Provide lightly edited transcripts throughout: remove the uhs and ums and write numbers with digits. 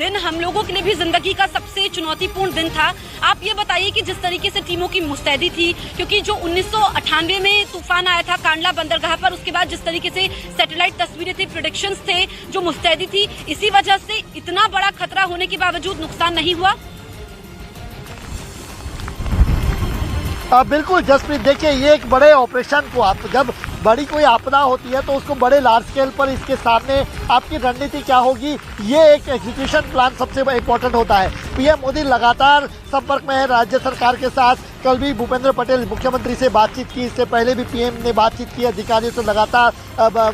दिन हम लोगों के लिए भी जिंदगी का सबसे चुनौतीपूर्ण दिन था। आप ये बताइए कि जिस तरीके से टीमों की मुस्तैदी थी, क्योंकि जो 1998 में तूफान आया था कांडला बंदरगाह पर, उसके बाद जिस तरीके से सैटेलाइट तस्वीरें थी, प्रेडिक्शंस थे, जो मुस्तैदी थी, इसी वजह से इतना बड़ा खतरा होने के बावजूद नुकसान नहीं हुआ। बिल्कुल जसप्रीत, देखिए ये एक बड़े ऑपरेशन को आप जब बड़ी कोई आपदा होती है तो उसको बड़े लार्ज स्केल पर इसके सामने आपकी रणनीति क्या होगी, ये एक एग्जीक्यूशन प्लान सबसे इम्पोर्टेंट होता है। पीएम मोदी लगातार संपर्क में है राज्य सरकार के साथ। कल भी भूपेंद्र पटेल मुख्यमंत्री से बातचीत की, इससे पहले भी पीएम ने बातचीत की, अधिकारियों से लगातार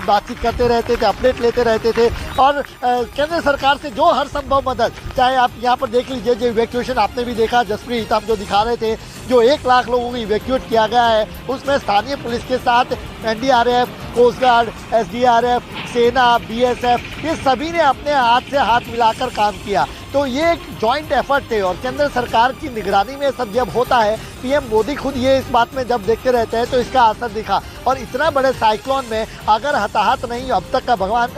बातचीत करते रहते थे, अपडेट लेते रहते थे और केंद्र सरकार से जो हर संभव मदद, चाहे आप यहाँ पर देख लीजिए, जो इवैक्यूएशन आपने भी देखा जसप्रीत, आप जो दिखा रहे थे, जो 1 लाख लोगों को इवैक्यूएट किया गया है, उसमें स्थानीय पुलिस के साथ एनडीआरएफ, कोस्ट गार्ड, एसडीआरएफ, सेना, बीएसएफ, ये सभी ने अपने हाथ से हाथ मिलाकर काम किया। तो ये एक जॉइंट एफर्ट थे और केंद्र सरकार की निगरानी में सब जब होता है, पीएम मोदी खुद ये इस बात में जब देखते रहते हैं तो इसका असर दिखा। और इतना बड़े साइक्लोन में अगर हताहत नहीं, अब तक का भगवान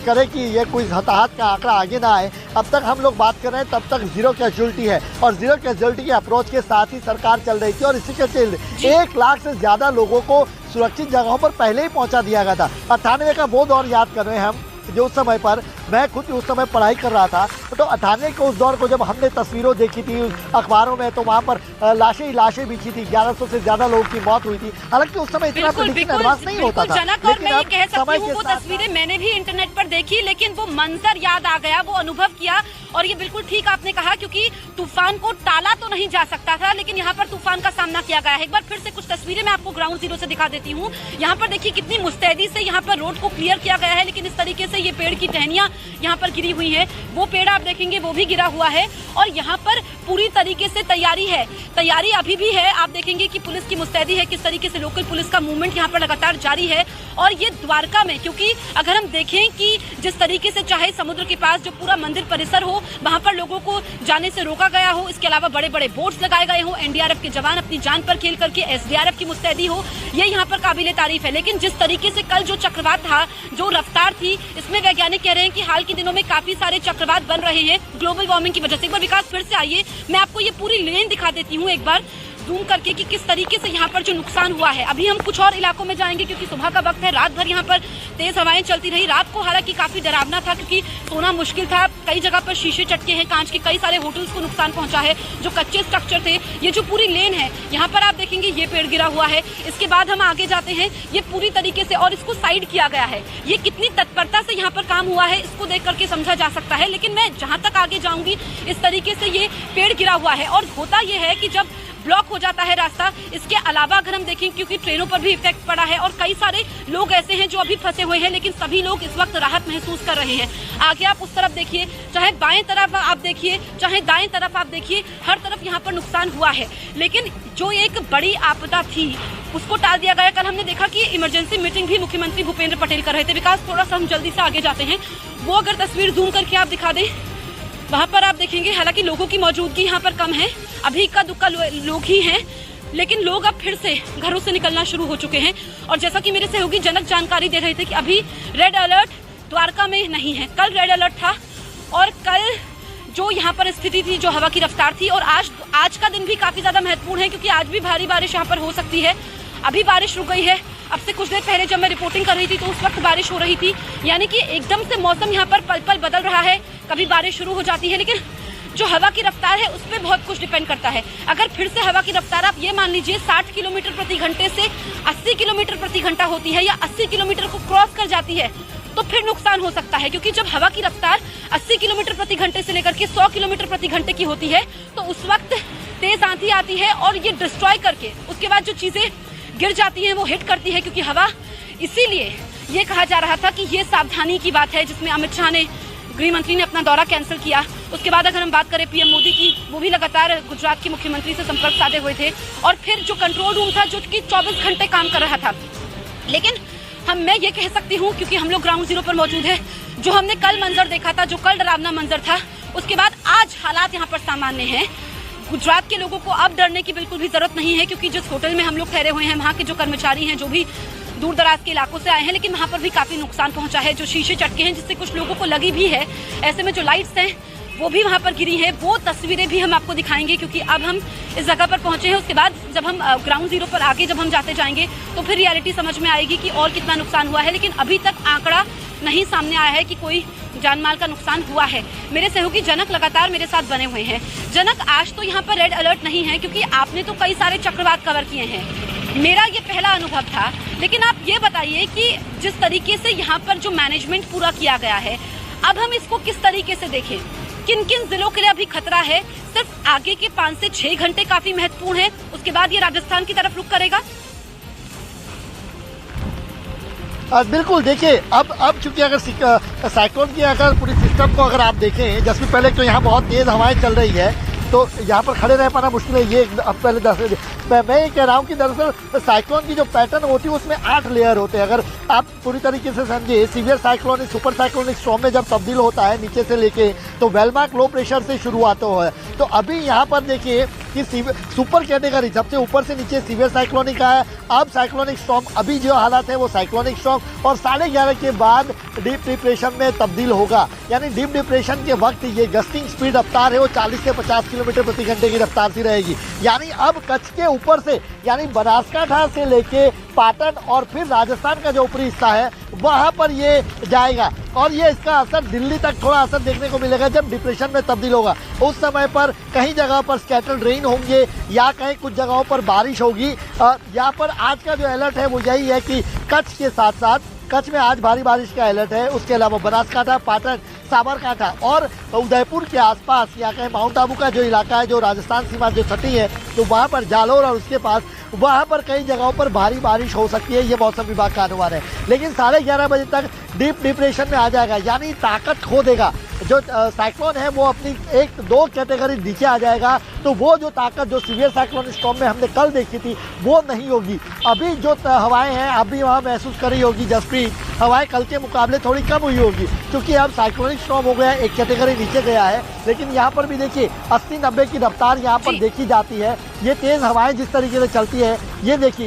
करे कि ये कोई हताहत का आंकड़ा आगे ना आए, अब तक हम लोग बात कर रहे हैं, तब तक जीरो कैजुअल्टी है और जीरो कैजुअल्टी के अप्रोच के साथ ही सरकार चल रही थी और इसी के चलते 1 लाख से ज़्यादा लोगों को सुरक्षित जगहों पर पहले ही पहुंचा दिया गया था। 98 का वो दौर याद कर रहे हैं हम, जो उस समय पर मैं खुद उस समय पढ़ाई कर रहा था, तो 98 के उस दौर को जब हमने तस्वीरों देखी थी अखबारों में, तो वहाँ पर लाशें ही लाशें बिछी थी, 1100 से ज्यादा लोगों की मौत हुई थी। हालांकि उस समय इतना प्रेडिक्शन एडवांस नहीं होता था। जनक, और मैं ये कह सकती हूँ वो तस्वीरें मैंने भी इंटरनेट पर देखी, लेकिन वो मंजर याद आ गया, वो अनुभव किया। और ये बिल्कुल ठीक आपने कहा, क्योंकि तूफान को टाला तो नहीं जा सकता था, लेकिन यहाँ पर तूफान का सामना किया गया है। एक बार फिर से कुछ तस्वीरें मैं आपको ग्राउंड जीरो से दिखा देती हूँ। यहाँ पर देखिए कितनी मुस्तैदी से यहाँ पर रोड को क्लियर किया गया है, लेकिन इस तरीके से ये पेड़ की टहनियां यहाँ पर गिरी हुई है, वो पेड़ आप देखेंगे वो भी गिरा हुआ है। और यहाँ पर पूरी तरीके से तैयारी है, तैयारी अभी भी है। आप देखेंगे कि पुलिस की मुस्तैदी है, किस तरीके से लोकल पुलिस का मूवमेंट यहाँ पर लगातार जारी है। और ये द्वारका में, क्योंकि अगर हम देखें कि जिस तरीके से चाहे समुद्र के पास जो पूरा मंदिर परिसर हो, वहाँ पर लोगों को जाने से रोका गया हो, इसके अलावा बड़े बड़े बोट्स लगाए गए हो, एनडीआरएफ के जवान अपनी जान पर खेल करके, एसडीआरएफ की मुस्तैदी हो, ये यहाँ पर काबिले तारीफ है। लेकिन जिस तरीके से कल जो चक्रवात था, जो रफ्तार थी, इसमें वैज्ञानिक कह रहे हैं कि हाल के दिनों में काफी सारे चक्रवात बन रहे हैं ग्लोबल वार्मिंग की वजह से। एक बार विकास फिर से आइए, मैं आपको ये पूरी लेन दिखा देती हूँ एक बार जूम करके कि किस तरीके से यहाँ पर जो नुकसान हुआ है। अभी हम कुछ और इलाकों में जाएंगे, क्योंकि सुबह का वक्त है, रात भर यहाँ पर तेज हवाएं चलती रही। रात को हालांकि काफी डरावना था, क्योंकि सोना मुश्किल था। कई जगह पर शीशे चटके हैं, कांच के कई सारे होटल्स को नुकसान पहुंचा है, जो कच्चे स्ट्रक्चर थे। ये जो पूरी लेन है, यहाँ पर आप देखेंगे ये पेड़ गिरा हुआ है। इसके बाद हम आगे जाते हैं, ये पूरी तरीके से और इसको साइड किया गया है। ये कितनी तत्परता से यहाँ पर काम हुआ है, इसको देख करके समझा जा सकता है। लेकिन मैं जहाँ तक आगे जाऊंगी, इस तरीके से ये पेड़ गिरा हुआ है। और होता यह है कि जब ब्लॉक हो जाता है रास्ता, इसके अलावा अगर हम देखें, क्योंकि ट्रेनों पर भी इफेक्ट पड़ा है और कई सारे लोग ऐसे हैं जो अभी फंसे हुए हैं, लेकिन सभी लोग इस वक्त राहत महसूस कर रहे हैं। आगे आप उस तरफ देखिए, चाहे बाएं तरफ आप देखिए, चाहे दाएं तरफ आप देखिए, हर तरफ यहाँ पर नुकसान हुआ है। लेकिन जो एक बड़ी आपदा थी, उसको टाल दिया गया। कल हमने देखा कि इमरजेंसी मीटिंग भी मुख्यमंत्री भूपेंद्र पटेल कर रहे थे। विकास, थोड़ा सा हम जल्दी से आगे जाते हैं, वो अगर तस्वीर जूम करके आप दिखा दें, वहाँ पर आप देखेंगे हालांकि लोगों की मौजूदगी यहाँ पर कम है, अभी इक्का दुक्का लोग ही हैं, लेकिन लोग अब फिर से घरों से निकलना शुरू हो चुके हैं। और जैसा कि मेरे सहयोगी जनक जानकारी दे रहे थे कि अभी रेड अलर्ट द्वारका में नहीं है, कल रेड अलर्ट था। और कल जो यहाँ पर स्थिति थी, जो हवा की रफ्तार थी, और आज का दिन भी काफी ज्यादा महत्वपूर्ण है, क्योंकि आज भी भारी बारिश यहाँ पर हो सकती है। अभी बारिश रुक गई है, अब से कुछ देर पहले जब मैं रिपोर्टिंग कर रही थी तो उस वक्त बारिश हो रही थी। यानी कि एकदम से मौसम यहाँ पर पल पल बदल रहा है, कभी बारिश शुरू हो जाती है। लेकिन जो हवा की रफ्तार है उस पर बहुत कुछ डिपेंड करता है। अगर फिर से हवा की रफ्तार आप ये मान लीजिए 60 किलोमीटर प्रति घंटे से 80 किलोमीटर प्रति घंटा होती है, या 80 किलोमीटर को क्रॉस कर जाती है, तो फिर नुकसान हो सकता है। क्योंकि जब हवा की रफ्तार 80 किलोमीटर प्रति घंटे से लेकर के 100 किलोमीटर प्रति घंटे की होती है, तो उस वक्त तेज आंधी आती है और ये डिस्ट्रॉय करके उसके बाद जो चीजें गिर जाती है वो हिट करती है, क्योंकि हवा। इसीलिए ये कहा जा रहा था कि ये सावधानी की बात है, जिसमें अमित शाह ने, गृह मंत्री ने अपना दौरा कैंसिल किया। उसके बाद अगर हम बात करें पीएम मोदी की, वो भी लगातार गुजरात के मुख्यमंत्री से संपर्क साधे हुए थे। और फिर जो कंट्रोल रूम था, जो कि 24 घंटे काम कर रहा था। लेकिन मैं ये कह सकती हूँ, क्योंकि हम लोग ग्राउंड जीरो पर मौजूद है, जो हमने कल मंजर देखा था, जो कल डरावना मंजर था, उसके बाद आज हालात यहाँ पर सामान्य हैं। गुजरात के लोगों को अब डरने की बिल्कुल भी जरूरत नहीं है, क्योंकि जिस होटल में हम लोग ठहरे हुए हैं, वहाँ के जो कर्मचारी हैं, जो भी दूर दराज के इलाकों से आए हैं, लेकिन वहाँ पर भी काफी नुकसान पहुंचा है। जो शीशे चटके हैं, जिससे कुछ लोगों को लगी भी है। ऐसे में जो लाइट्स हैं वो भी वहां पर गिरी है। वो तस्वीरें भी हम आपको दिखाएंगे, क्योंकि अब हम इस जगह पर पहुंचे हैं। उसके बाद जब हम ग्राउंड जीरो पर आगे जब हम जाते जाएंगे तो फिर रियलिटी समझ में आएगी कि और कितना नुकसान हुआ है। लेकिन अभी तक आंकड़ा नहीं सामने आया है कि कोई जान माल का नुकसान हुआ है। मेरे सहयोगी जनक लगातार मेरे साथ बने हुए हैं। जनक, आज तो यहाँ पर रेड अलर्ट नहीं है, क्योंकि आपने तो कई सारे चक्रवात कवर किए हैं। मेरा ये पहला अनुभव था, लेकिन आप ये बताइए कि जिस तरीके से यहाँ पर जो मैनेजमेंट पूरा किया गया है, अब हम इसको किस तरीके से देखें? किन किन जिलों के लिए अभी खतरा है? सिर्फ आगे के 5 से 6 घंटे काफी महत्वपूर्ण है, उसके बाद ये राजस्थान की तरफ रुख करेगा। बिल्कुल, देखिए अब चूंकि अगर साइक्लोन की अगर पूरी सिस्टम को अगर आप देखें, जैसे पहले तो यहाँ बहुत तेज हवाएं चल रही है, तो यहाँ पर खड़े रह पाना मुश्किल है। ये अब पहले मैं ये कह रहा हूँ कि दरअसल साइक्लोन की जो पैटर्न होती है उसमें 8 लेयर होते हैं। अगर आप पूरी तरीके से समझिए, severe cyclonic super cyclonic storm में जब तब्दील होता है नीचे से लेके, तो वेलमार्क लो प्रेशर से शुरू आता है। तो अभी यहाँ पर देखिए कि सुपर कैटेगरी सबसे ऊपर से नीचे सीवियर साइक्लोनिक का है। अब साइक्लोनिक स्टॉर्म, अभी जो हालात है वो साइक्लोनिक स्टॉर्म, और 11:30 के बाद डीप डिप्रेशन में तब्दील होगा। यानी डीप डिप्रेशन के वक्त ये गस्टिंग स्पीड रफ्तार है वो 40 से 50 किलोमीटर प्रति घंटे की रफ्तार से रहेगी। यानी अब कच्छ के ऊपर से, यानी बनासकांठा से लेके पाटन और फिर राजस्थान का जो ऊपरी हिस्सा है वहां पर ये जाएगा, और ये इसका असर दिल्ली तक थोड़ा असर देखने को मिलेगा जब डिप्रेशन में तब्दील होगा। उस समय पर कहीं जगह पर स्कैटर्ड रेन होंगे या कहीं कुछ जगहों पर बारिश होगी। यहाँ पर आज का जो अलर्ट है वो यही है कि कच्छ के साथ साथ, कच्छ में आज भारी बारिश का अलर्ट है। उसके अलावा बनासकांठा, पाटन, साबरकांठा और उदयपुर के आसपास या कहीं माउंट आबू का जो इलाका है, जो राजस्थान सीमा जो सटी है, तो वहाँ पर जालोर और उसके पास वहाँ पर कई जगहों पर भारी बारिश हो सकती है। ये मौसम विभाग का अनुमान है। लेकिन 11:30 बजे तक डीप डिप्रेशन में आ जाएगा, यानी ताकत खो देगा। जो साइक्लोन है वो अपनी 1-2 कैटेगरी नीचे आ जाएगा। तो वो जो ताकत जो सीवियर साइक्लोन स्टॉर्म में हमने कल देखी थी वो नहीं होगी। अभी जो हवाएं हैं अभी वहाँ महसूस करी होगी जसप्रीत, हवाएं कल के मुकाबले थोड़ी कम हुई होगी, क्योंकि अब साइक्लोनिक स्टॉर्म हो गया, एक कैटेगरी नीचे गया है। लेकिन यहाँ पर भी देखिए 80-90 की रफ्तार यहाँ पर देखी जाती है। ये तेज हवाएं जिस तरीके से चलती है, ये देखिए,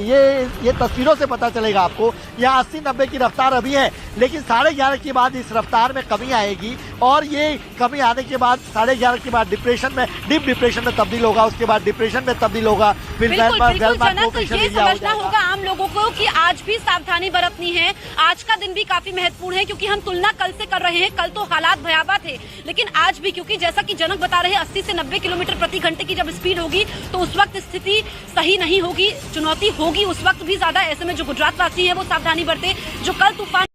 ये तस्वीरों से पता चलेगा आपको। यहाँ 80-90 की रफ्तार अभी है, लेकिन 11:30 के बाद इस रफ्तार में कमी आएगी, और ये कमी आने के बाद 11:30 के बाद डिप्रेशन में, डीप डिप्रेशन में तब्दील होगा। उसके बाद डिप्रेशन में तब्दील होगा, फिर ये समझना होगा आम लोगों को कि आज भी सावधानी बरतनी है। आज का दिन भी काफी महत्वपूर्ण है, क्योंकि हम तुलना कल से कर रहे हैं। कल तो हालात भयावह थे, लेकिन आज भी, क्योंकि जैसा कि जनक बता रहे हैं 80 से 90 किलोमीटर प्रति घंटे की जब स्पीड होगी तो उस वक्त स्थिति सही नहीं होगी, चुनौती होगी उस वक्त भी ज्यादा। ऐसे में जो गुजरात वासी है वो सावधानी बरते। जो कल तूफान